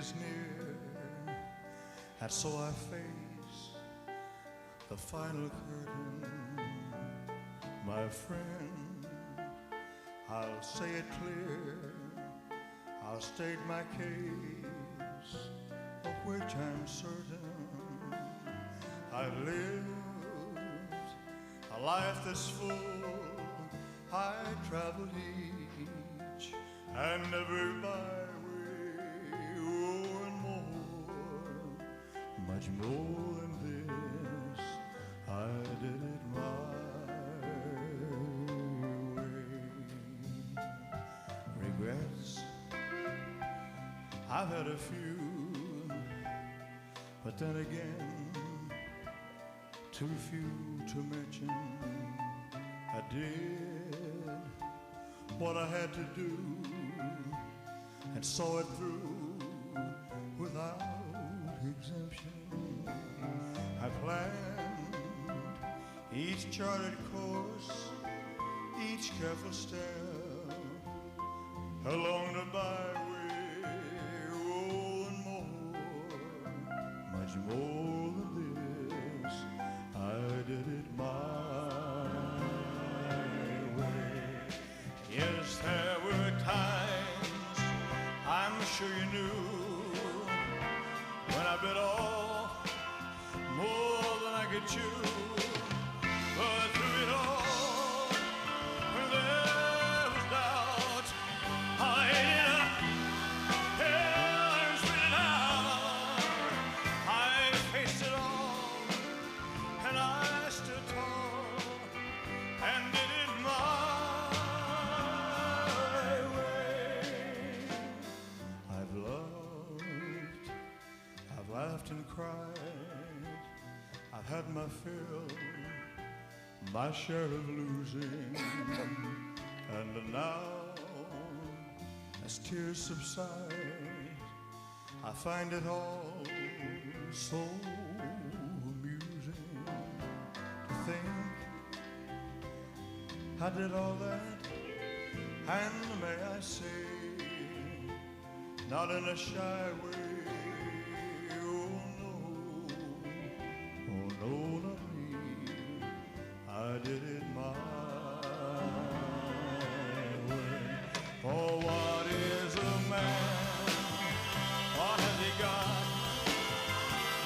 is near, and so I face the final curtain. My friend, I'll say it clear, I'll state my case, of which I'm certain. I've lived a life that's full, I traveled each and every byway, oh, and more, much more than this, I did it my way. Regrets, I've had a few, but then again, too few to mention. I did what I had to do and saw it through without exemption. I planned each charted course, each careful step along the byway, oh, and more, much more than this, I did it my way. Yes, there were times, I'm sure you knew, when I bit off more than I could chew. But through it all, when there was doubt, I ate it up, hell, and spit it out. I faced it all, and I stood tall, and did it my way. I've loved, I've laughed and cried, I've had my fill, my share of losing, and now, as tears subside, I find it all so amusing to think I did all that, and may I say, not in a shy way. Oh no, not me. I did it my way. For what is a man? What has he got?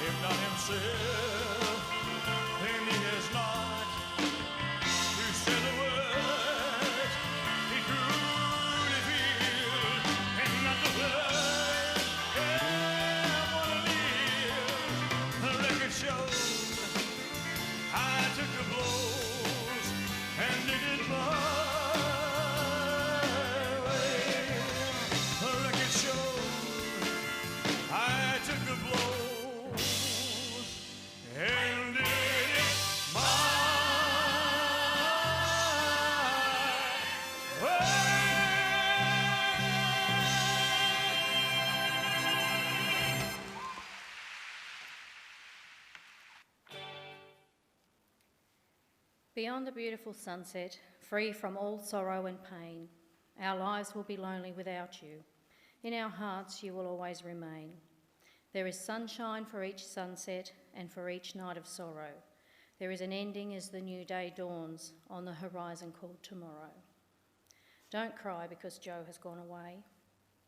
If not himself, then he has not. To say the words he truly feels, and not the words yeah, what it is. The record shows I took the blows and did it my way. The record shows I took the blows and did it my way. Beyond the beautiful sunset, free from all sorrow and pain, our lives will be lonely without you. In our hearts you will always remain. There is sunshine for each sunset and for each night of sorrow. There is an ending as the new day dawns on the horizon called tomorrow. Don't cry because Joe has gone away.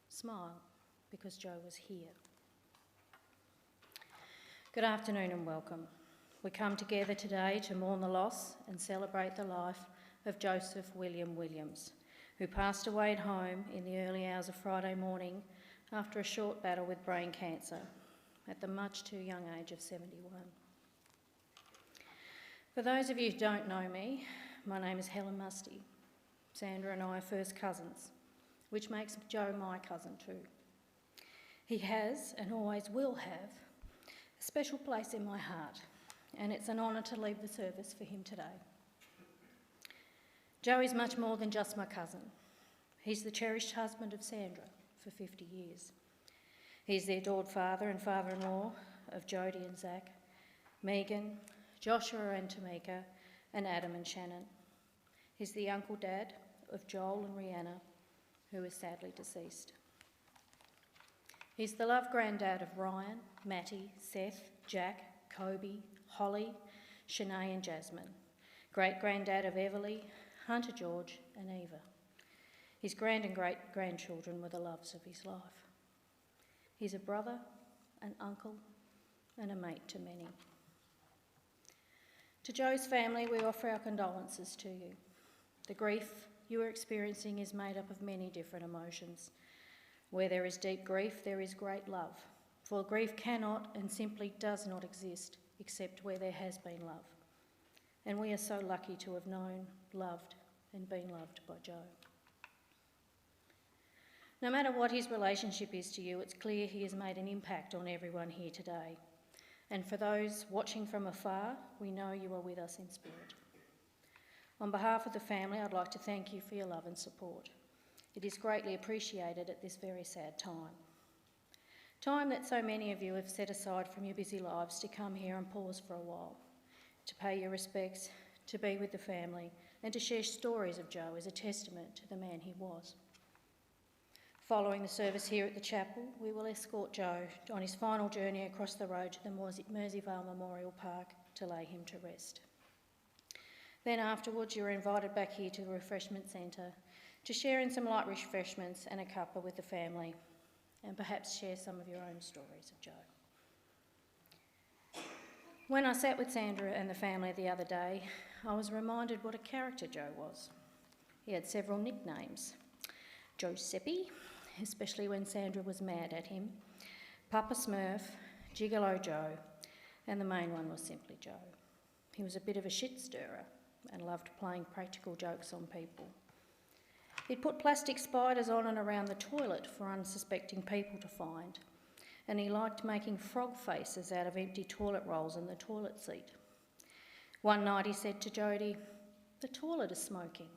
Smile because Joe was here. Good afternoon and welcome. We come together today to mourn the loss and celebrate the life of Joseph William Williams, who passed away at home in the early hours of Friday morning after a short battle with brain cancer at the much too young age of 71. For those of you who don't know me, my name is Helen Musty. Sandra and I are first cousins, which makes Joe my cousin too. He has and always will have a special place in my heart, and it's an honour to lead the service for him today. Joe is much more than just my cousin. He's the cherished husband of Sandra for 50 years. He's the adored father and father-in-law of Jodie and Zach, Megan, Joshua and Tamika, and Adam and Shannon. He's the uncle-dad of Joel and Rihanna, who is sadly deceased. He's the loved granddad of Ryan, Matty, Seth, Jack, Kobe, Holly, Shanae and Jasmine. Great-granddad of Everly, Hunter George and Eva. His grand and great-grandchildren were the loves of his life. He's a brother, an uncle and a mate to many. To Joe's family, we offer our condolences to you. The grief you are experiencing is made up of many different emotions. Where there is deep grief, there is great love. For grief cannot and simply does not exist except where there has been love. And we are so lucky to have known, loved, and been loved by Joe. No matter what his relationship is to you, it's clear he has made an impact on everyone here today. And for those watching from afar, we know you are with us in spirit. On behalf of the family, I'd like to thank you for your love and support. It is greatly appreciated at this very sad time. Time that so many of you have set aside from your busy lives to come here and pause for a while, to pay your respects, to be with the family, and to share stories of Joe as a testament to the man he was. Following the service here at the chapel, we will escort Joe on his final journey across the road to the Merseyvale Memorial Park to lay him to rest. Then afterwards, you're invited back here to the refreshment centre to share in some light refreshments and a cuppa with the family, and perhaps share some of your own stories of Joe. When I sat with Sandra and the family the other day, I was reminded what a character Joe was. He had several nicknames. Giuseppe, especially when Sandra was mad at him, Papa Smurf, Gigolo Joe, and the main one was simply Joe. He was a bit of a shit stirrer and loved playing practical jokes on people. He'd put plastic spiders on and around the toilet for unsuspecting people to find, and he liked making frog faces out of empty toilet rolls in the toilet seat. One night he said to Jodie, "The toilet is smoking."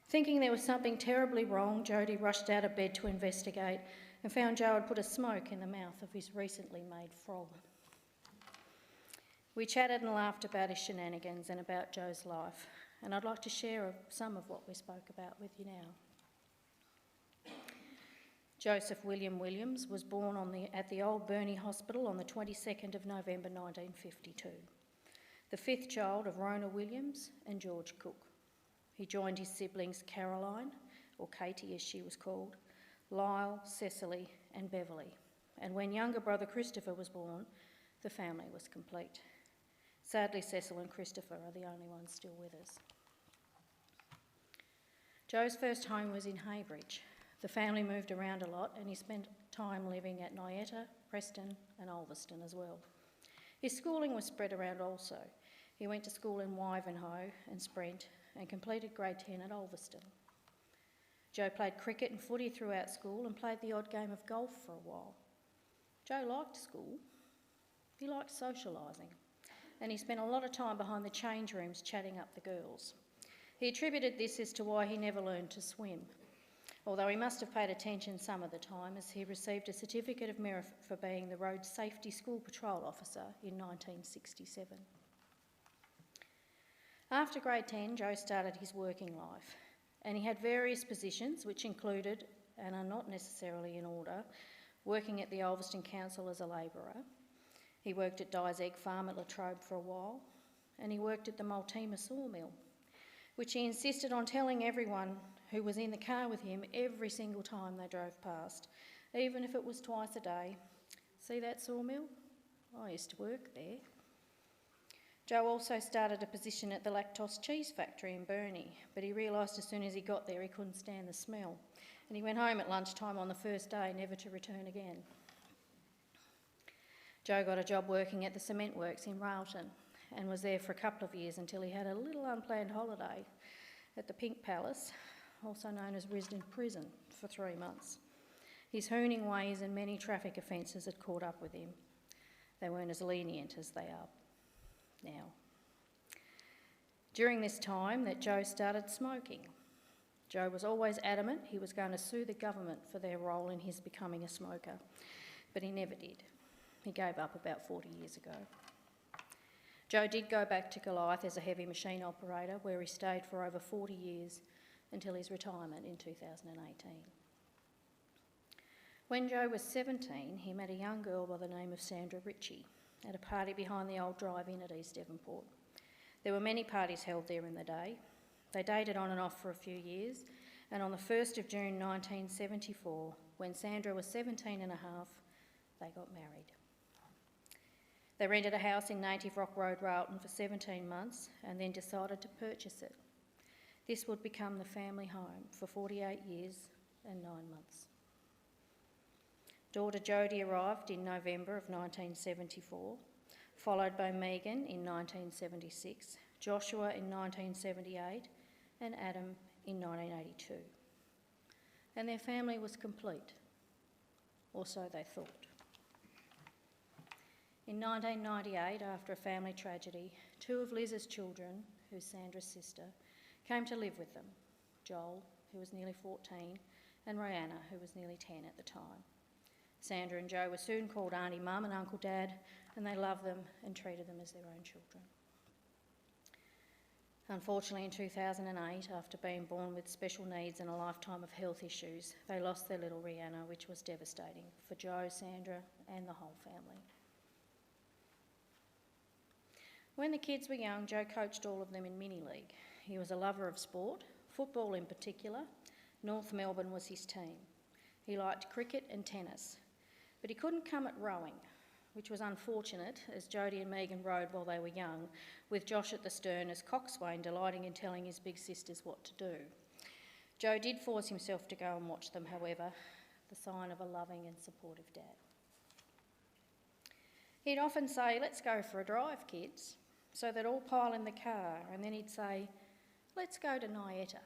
Thinking there was something terribly wrong, Jodie rushed out of bed to investigate and found Joe had put a smoke in the mouth of his recently made frog. We chatted and laughed about his shenanigans and about Joe's life, and I'd like to share some of what we spoke about with you now. Joseph William Williams was born at the Old Burney Hospital on the 22nd of November 1952, the fifth child of Rona Williams and George Cook. He joined his siblings Caroline, or Katie as she was called, Lyle, Cecily and Beverly, and when younger brother Christopher was born, the family was complete. Sadly, Cecil and Christopher are the only ones still with us. Joe's first home was in Haybridge. The family moved around a lot and he spent time living at Nyetta, Preston and Ulverston as well. His schooling was spread around also. He went to school in Wivenhoe and Sprent and completed grade 10 at Ulverston. Joe played cricket and footy throughout school and played the odd game of golf for a while. Joe liked school. He liked socialising, and he spent a lot of time behind the change rooms chatting up the girls. He attributed this as to why he never learned to swim, although he must have paid attention some of the time as he received a certificate of merit for being the Road Safety School Patrol Officer in 1967. After grade 10, Joe started his working life, and he had various positions which included, and are not necessarily in order, working at the Ulverston Council as a labourer. He worked at Dye's Egg Farm at Latrobe for a while, and he worked at the Multima sawmill, which he insisted on telling everyone who was in the car with him every single time they drove past, even if it was twice a day. "See that sawmill? I used to work there." Joe also started a position at the lactose cheese factory in Burney, but he realised as soon as he got there he couldn't stand the smell, and he went home at lunchtime on the first day, never to return again. Joe got a job working at the cement works in Railton and was there for a couple of years until he had a little unplanned holiday at the Pink Palace, also known as Risdon Prison, for 3 months. His hooning ways and many traffic offences had caught up with him. They weren't as lenient as they are now. During this time that Joe started smoking. Joe was always adamant he was going to sue the government for their role in his becoming a smoker, but he never did. He gave up about 40 years ago. Joe did go back to Goliath as a heavy machine operator, where he stayed for over 40 years until his retirement in 2018. When Joe was 17, he met a young girl by the name of Sandra Ritchie at a party behind the old drive-in at East Devonport. There were many parties held there in the day. They dated on and off for a few years, and on the 1st of June 1974, when Sandra was 17 and a half, they got married. They rented a house in Native Rock Road, Railton for 17 months and then decided to purchase it. This would become the family home for 48 years and 9 months. Daughter Jodie arrived in November of 1974, followed by Megan in 1976, Joshua in 1978 and Adam in 1982. And their family was complete, or so they thought. In 1998, after a family tragedy, 2 of Liz's children, who's Sandra's sister, came to live with them, Joel, who was nearly 14, and Rihanna, who was nearly 10 at the time. Sandra and Joe were soon called Auntie Mum and Uncle Dad, and they loved them and treated them as their own children. Unfortunately, in 2008, after being born with special needs and a lifetime of health issues, they lost their little Rihanna, which was devastating for Joe, Sandra, and the whole family. When the kids were young, Joe coached all of them in mini league. He was a lover of sport, football in particular. North Melbourne was his team. He liked cricket and tennis, but he couldn't come at rowing, which was unfortunate as Jodie and Megan rowed while they were young, with Josh at the stern as coxswain, delighting in telling his big sisters what to do. Joe did force himself to go and watch them, however, the sign of a loving and supportive dad. He'd often say, "Let's go for a drive, kids," so they'd all pile in the car, and then he'd say, "Let's go to Nyetta."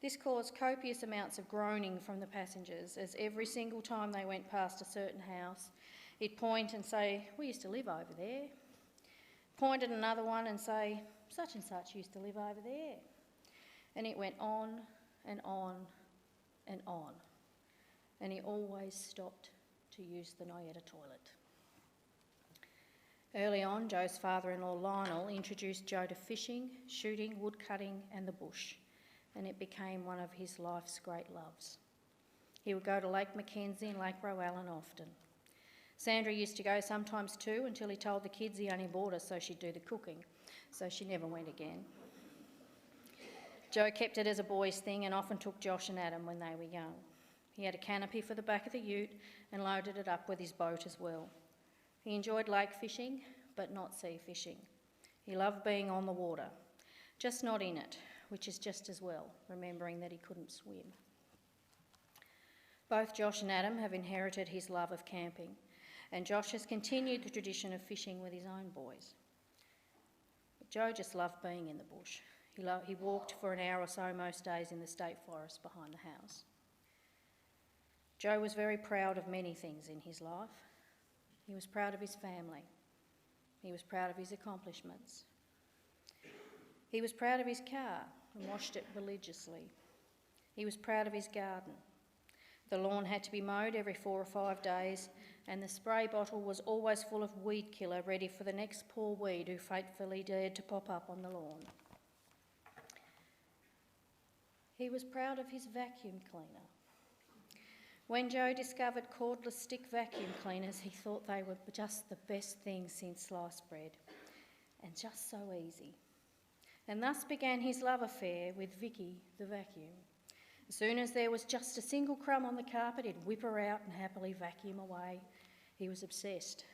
This caused copious amounts of groaning from the passengers, as every single time they went past a certain house, he'd point and say, "We used to live over there." Point at another one and say, "Such and such used to live over there." And it went on and on and on. And he always stopped to use the Nyetta toilet. Early on, Joe's father-in-law Lionel introduced Joe to fishing, shooting, woodcutting and the bush, and it became one of his life's great loves. He would go to Lake Mackenzie and Lake Rowan often. Sandra used to go sometimes too, until he told the kids he only bought her so she'd do the cooking, so she never went again. Joe kept it as a boys' thing and often took Josh and Adam when they were young. He had a canopy for the back of the ute and loaded it up with his boat as well. He enjoyed lake fishing, but not sea fishing. He loved being on the water, just not in it, which is just as well, remembering that he couldn't swim. Both Josh and Adam have inherited his love of camping, and Josh has continued the tradition of fishing with his own boys. But Joe just loved being in the bush. He walked for an hour or so most days in the state forest behind the house. Joe was very proud of many things in his life. He was proud of his family. He was proud of his accomplishments. He was proud of his car and washed it religiously. He was proud of his garden. The lawn had to be mowed every 4 or 5 days, and the spray bottle was always full of weed killer ready for the next poor weed who fatefully dared to pop up on the lawn. He was proud of his vacuum cleaner. When Joe discovered cordless stick vacuum cleaners, he thought they were just the best thing since sliced bread, and just so easy. And thus began his love affair with Vicky the vacuum. As soon as there was just a single crumb on the carpet, he'd whip her out and happily vacuum away. He was obsessed.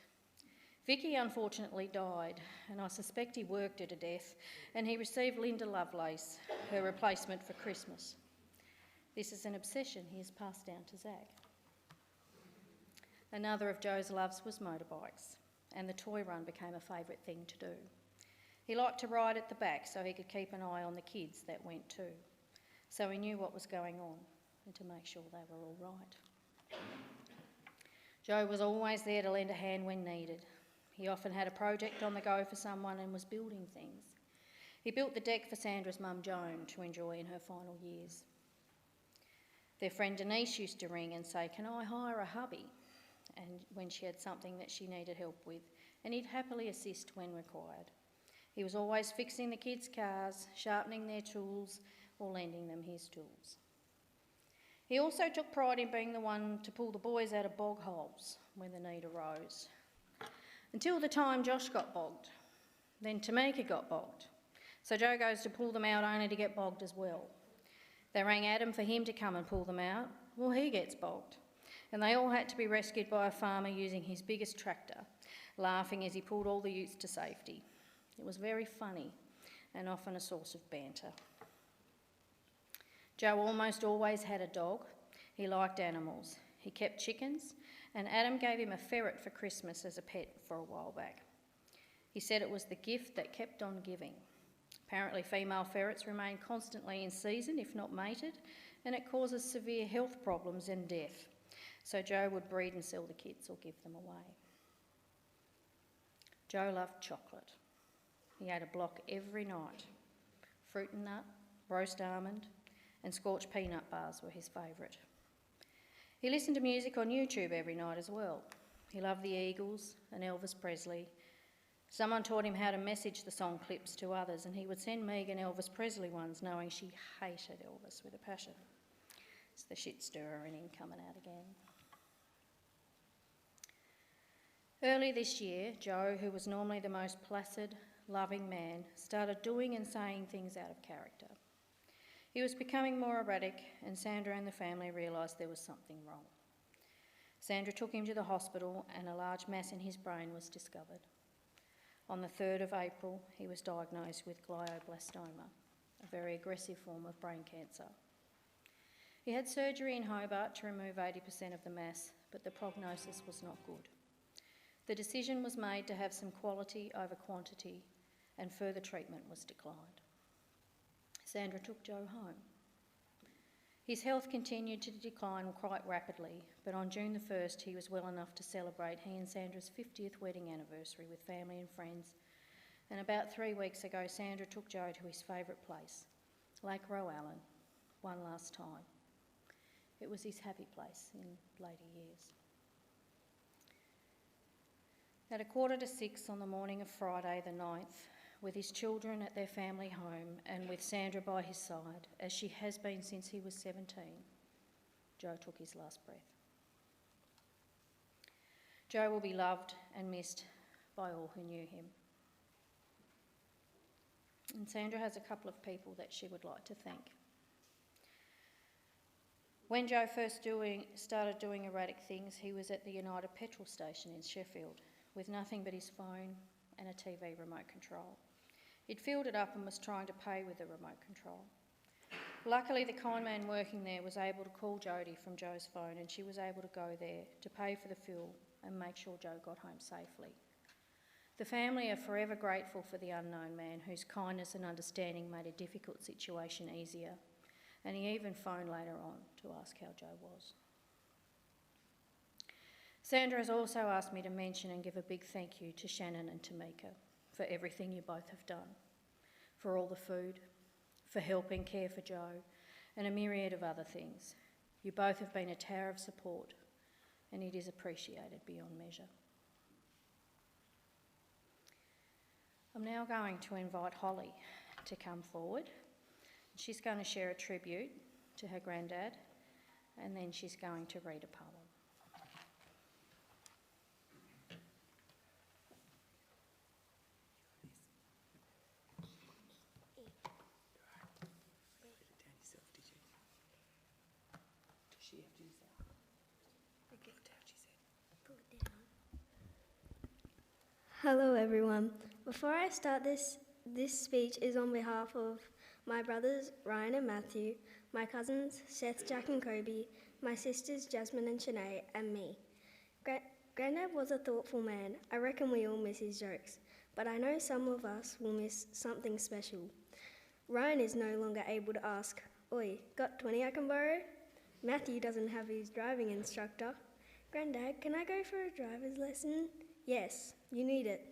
Vicky unfortunately died, and I suspect he worked her to death, and he received Linda Lovelace, her replacement, for Christmas. This is an obsession he has passed down to Zach. Another of Joe's loves was motorbikes, and the toy run became a favourite thing to do. He liked to ride at the back so he could keep an eye on the kids that went too, so he knew what was going on and to make sure they were all right. Joe was always there to lend a hand when needed. He often had a project on the go for someone and was building things. He built the deck for Sandra's mum Joan to enjoy in her final years. Their friend Denise used to ring and say, "Can I hire a hubby?" and when she had something that she needed help with, and he'd happily assist when required. He was always fixing the kids' cars, sharpening their tools, or lending them his tools. He also took pride in being the one to pull the boys out of bog holes when the need arose. Until the time Josh got bogged. Then Tamika got bogged. So Joe goes to pull them out only to get bogged as well. They rang Adam for him to come and pull them out. Well, he gets bogged. And they all had to be rescued by a farmer using his biggest tractor, laughing as he pulled all the youths to safety. It was very funny and often a source of banter. Joe almost always had a dog. He liked animals. He kept chickens, and Adam gave him a ferret for Christmas as a pet for a while back. He said it was the gift that kept on giving. Apparently female ferrets remain constantly in season, if not mated, and it causes severe health problems and death. So Joe would breed and sell the kids or give them away. Joe loved chocolate. He ate a block every night. Fruit and nut, roast almond, and scorched peanut bars were his favourite. He listened to music on YouTube every night as well. He loved the Eagles and Elvis Presley. Someone taught him how to message the song clips to others, and he would send Megan Elvis Presley ones, knowing she hated Elvis with a passion. It's the shit stirrer in him coming out again. Early this year, Joe, who was normally the most placid, loving man, started doing and saying things out of character. He was becoming more erratic, and Sandra and the family realised there was something wrong. Sandra took him to the hospital, and a large mass in his brain was discovered. On the 3rd of April, he was diagnosed with glioblastoma, a very aggressive form of brain cancer. He had surgery in Hobart to remove 80% of the mass, but the prognosis was not good. The decision was made to have some quality over quantity, and further treatment was declined. Sandra took Joe home. His health continued to decline quite rapidly, but on June the 1st he was well enough to celebrate he and Sandra's 50th wedding anniversary with family and friends, and about 3 weeks ago Sandra took Joe to his favourite place, Lake Rowan, one last time. It was his happy place in later years. At 5:45 on the morning of Friday the 9th, with his children at their family home and with Sandra by his side, as she has been since he was 17, Joe took his last breath. Joe will be loved and missed by all who knew him. And Sandra has a couple of people that she would like to thank. When Joe first started doing erratic things, he was at the United petrol station in Sheffield with nothing but his phone and a TV remote control. He'd filled it up and was trying to pay with the remote control. Luckily, the kind man working there was able to call Jodie from Joe's phone, and she was able to go there to pay for the fuel and make sure Joe got home safely. The family are forever grateful for the unknown man whose kindness and understanding made a difficult situation easier, and he even phoned later on to ask how Joe was. Sandra has also asked me to mention and give a big thank you to Shannon and Tamika for everything you both have done, for all the food, for helping care for Joe, and a myriad of other things. You both have been a tower of support, and it is appreciated beyond measure. I'm now going to invite Holly to come forward. She's going to share a tribute to her granddad, and then she's going to read a poem. Hello everyone. Before I start this speech is on behalf of my brothers Ryan and Matthew, my cousins Seth, Jack and Kobe, my sisters Jasmine and Shanae, and me. Granddad was a thoughtful man. I reckon we all miss his jokes, but I know some of us will miss something special. Ryan is no longer able to ask, "Oi, got 20 I can borrow?" Matthew doesn't have his driving instructor. "Granddad, can I go for a driver's lesson?" "Yes, you need it."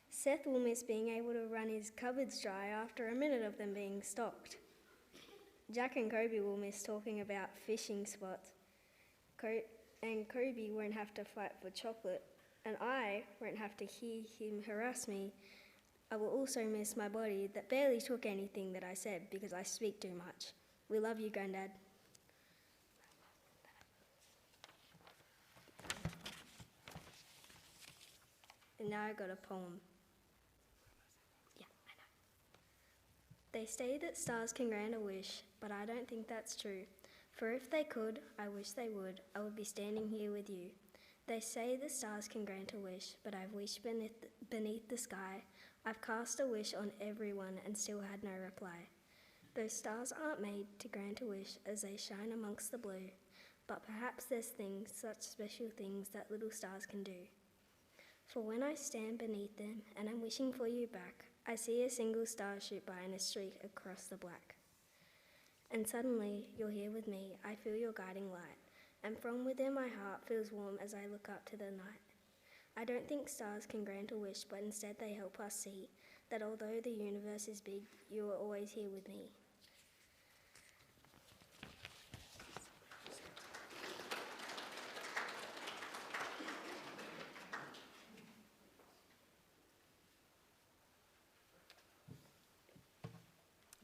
Seth will miss being able to run his cupboards dry after a minute of them being stocked. Jack and Kobe will miss talking about fishing spots. And Kobe won't have to fight for chocolate, and I won't have to hear him harass me. I will also miss my body that barely took anything that I said because I speak too much. We love you, Granddad. And now I got a poem. Yeah, I know. They say that stars can grant a wish, but I don't think that's true. For if they could, I wish they would, I would be standing here with you. They say the stars can grant a wish, but I've wished beneath the sky. I've cast a wish on everyone and still had no reply. Those stars aren't made to grant a wish as they shine amongst the blue, but perhaps there's things, such special things, that little stars can do. For when I stand beneath them and I'm wishing for you back, I see a single star shoot by in a streak across the black. And suddenly, you're here with me, I feel your guiding light, and from within my heart feels warm as I look up to the night. I don't think stars can grant a wish, but instead they help us see that although the universe is big, you are always here with me.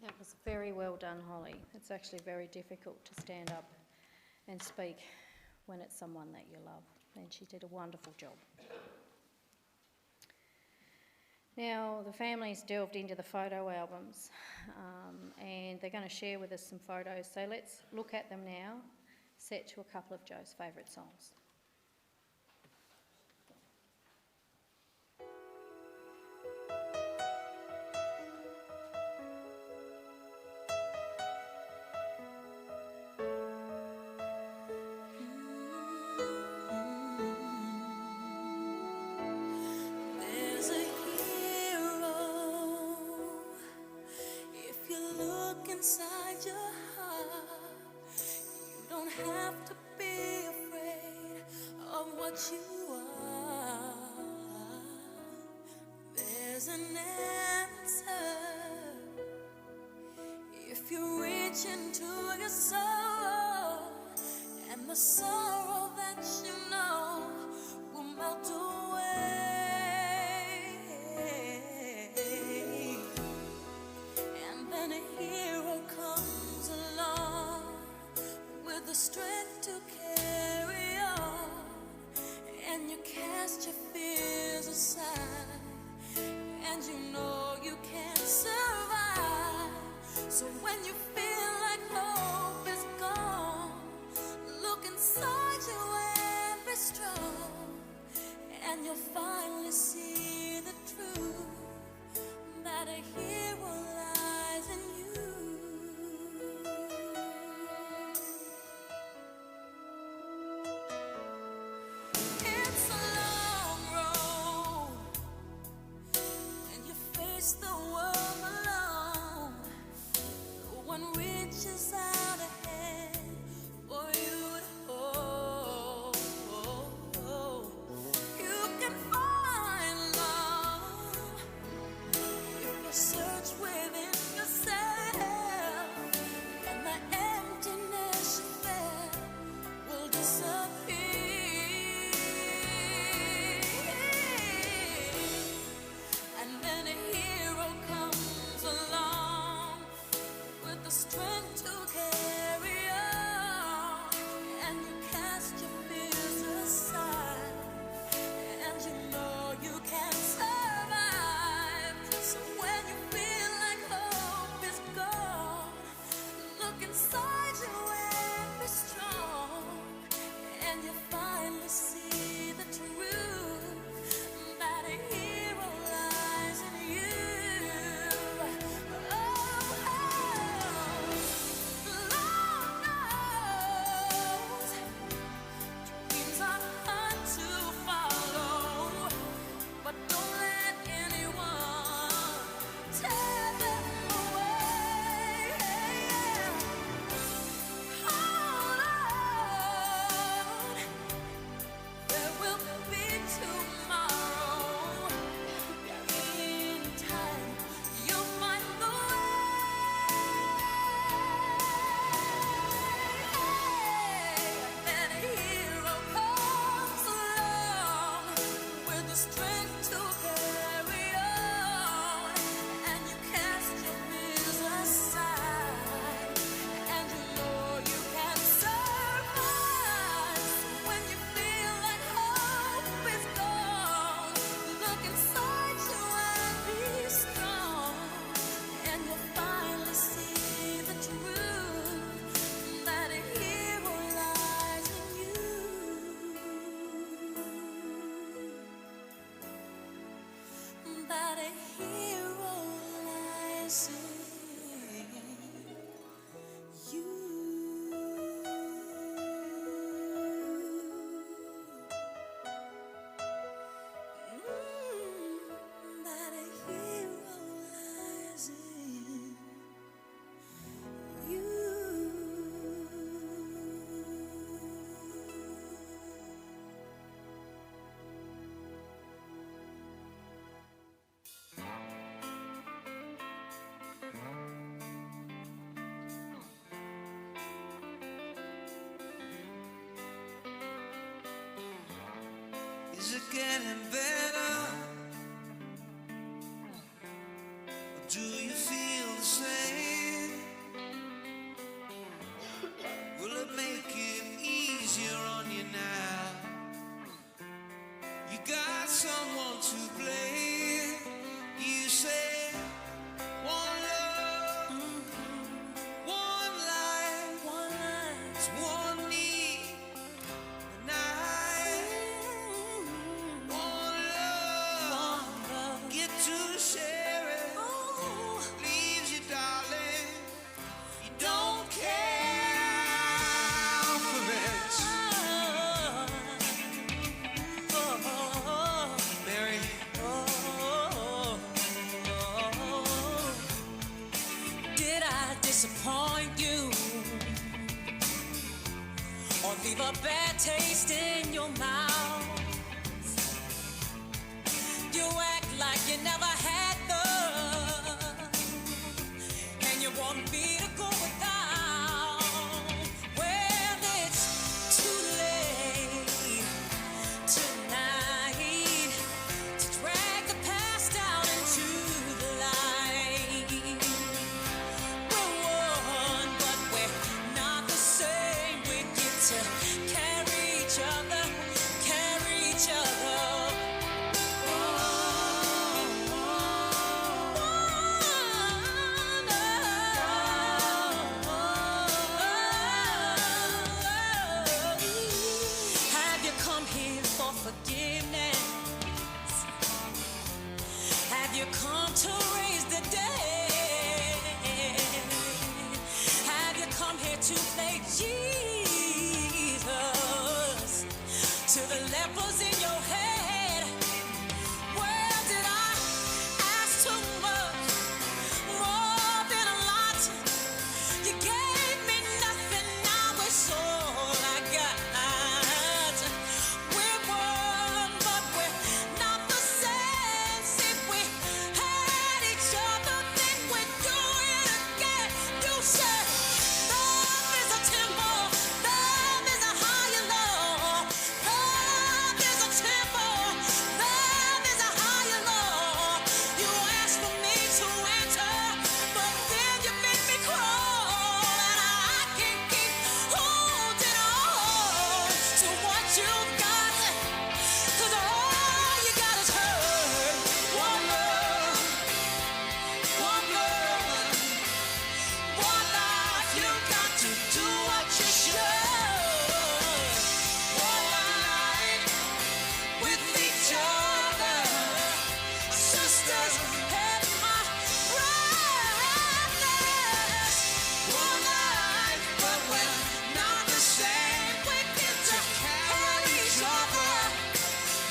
That was very well done, Holly. It's actually very difficult to stand up and speak when it's someone that you love, and she did a wonderful job. Now, the family's delved into the photo albums, and they're going to share with us some photos, so let's look at them now, set to a couple of Joe's favourite songs. Inside your heart, you don't have to be afraid of what you are. There's an answer if you reach into your soul, and the sorrow that you know will melt away. And then a hero comes along with the strength to carry on, and you cast your fears aside, and you know you can survive. So when you feel like hope is gone, look inside you and be strong, and you'll finally see the truth that a hero lies in you. It's a long road, and you face the world alone. No one reaches out a hand for you to hold. You can find love if you search within yourself, and the emptiness you felt will disappear. And then a hero a hero lies in you. That a hero lies in you. Is it getting better? Or do you feel the same? Will it make it easier on you now? You got someone to blame. You say one love, one life, it's one need, and one love, get to share it. Leaves you, darling, you don't care for it. Mary, Did I disappoint you or leave a bad taste in your mouth? You act like you never had love, and you want me to go without. Well, it's too late tonight to drag the past out into the light. We're one, but we're not the same. We get to carry each other, carry each other. Have you come here for forgiveness? Have you come to raise the dead? Have you come here to play Jesus to the lepers in your head? Well, did I ask too much? More than a lot. You gave me nothing, now it's all I got. We're one, but we're not the same. See, we had each other, then we do it again. You said love is a temple, love is a higher law. Love is a temple, love is a higher law. You asked for me to enter, but then you made me crawl, and I can't keep holding on to what you got, 'cause all you got is hurt. One love, one love, one life. You got to do what you should. One life with each other, sisters and my brothers. One life, but we're not the same. We get to carry each other,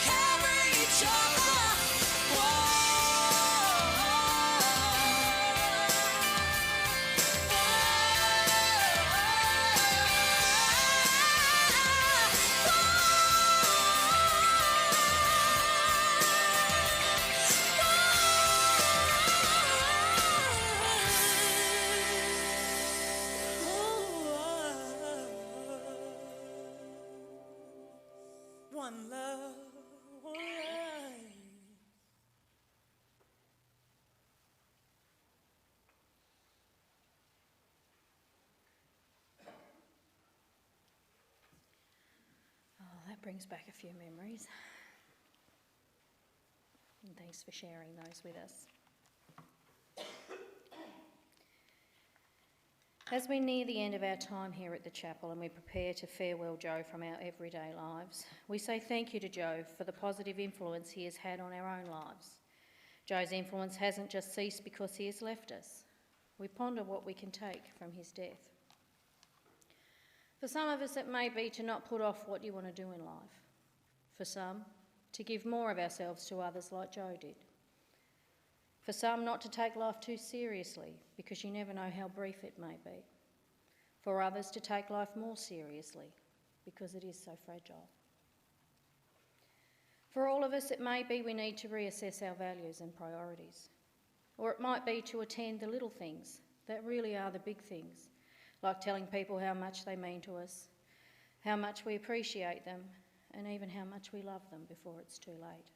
carry each other. One love, one life. Oh, that brings back a few memories. And thanks for sharing those with us. As we near the end of our time here at the chapel and we prepare to farewell Joe from our everyday lives, we say thank you to Joe for the positive influence he has had on our own lives. Joe's influence hasn't just ceased because he has left us. We ponder what we can take from his death. For some of us, it may be to not put off what you want to do in life. For some, to give more of ourselves to others like Joe did. For some, not to take life too seriously because you never know how brief it may be. For others, to take life more seriously because it is so fragile. For all of us, it may be we need to reassess our values and priorities. Or it might be to attend the little things that really are the big things, like telling people how much they mean to us, how much we appreciate them, and even how much we love them before it's too late.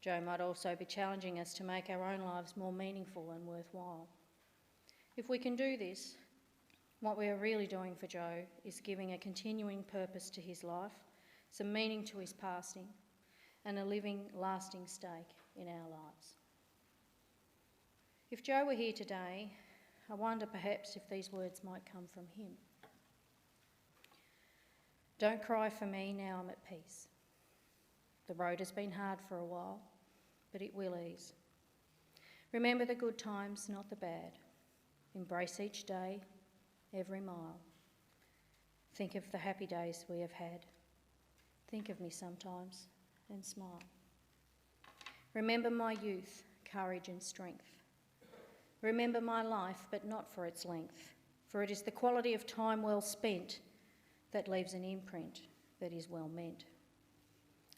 Joe might also be challenging us to make our own lives more meaningful and worthwhile. If we can do this, what we are really doing for Joe is giving a continuing purpose to his life, some meaning to his passing, and a living, lasting stake in our lives. If Joe were here today, I wonder perhaps if these words might come from him. Don't cry for me, now I'm at peace. The road has been hard for a while, but it will ease. Remember the good times, not the bad. Embrace each day, every mile. Think of the happy days we have had. Think of me sometimes and smile. Remember my youth, courage and strength. Remember my life, but not for its length, for it is the quality of time well spent that leaves an imprint that is well meant.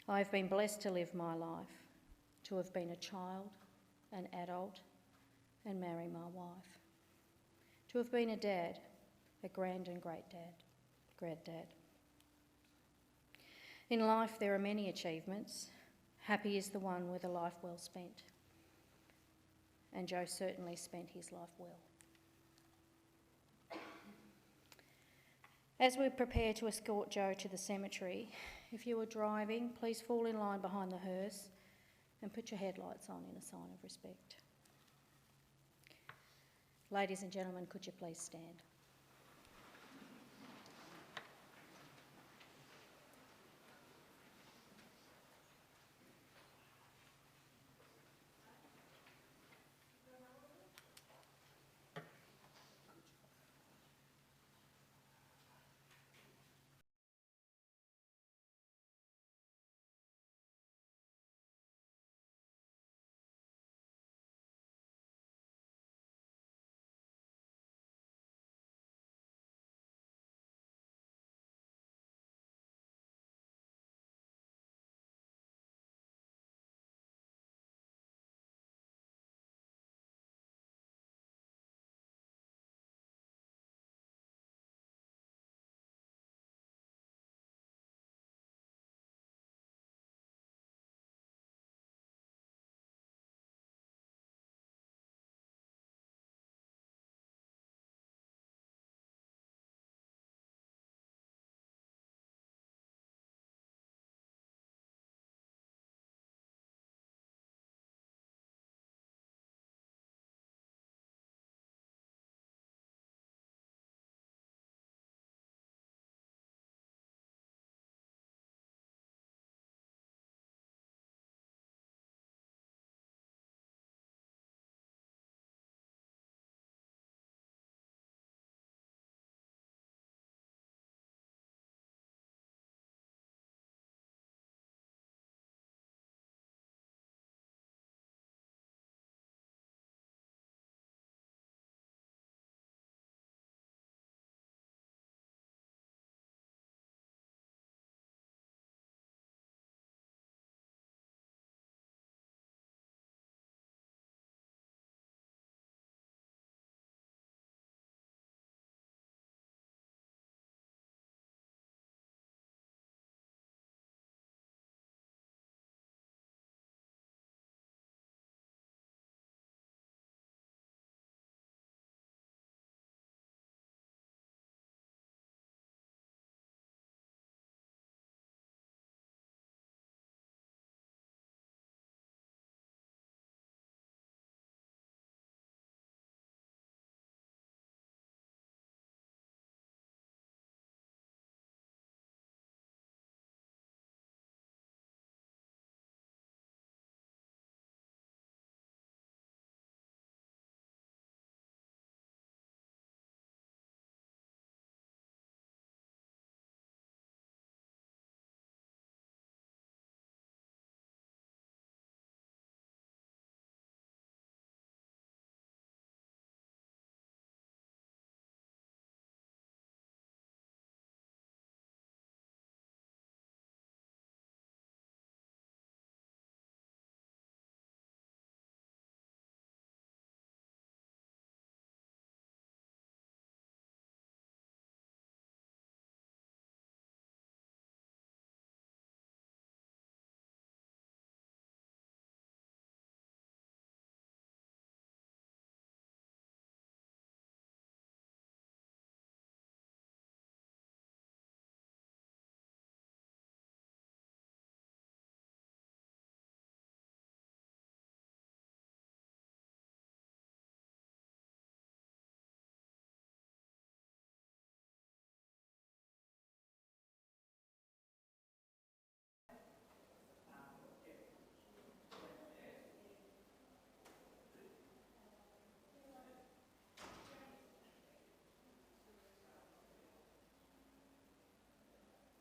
I have been blessed to live my life, to have been a child, an adult, and marry my wife. To have been a dad, a grand and great dad, granddad. In life there are many achievements. Happy is the one with a life well spent. And Joe certainly spent his life well. As we prepare to escort Joe to the cemetery, if you are driving, please fall in line behind the hearse and put your headlights on in a sign of respect. Ladies and gentlemen, could you please stand?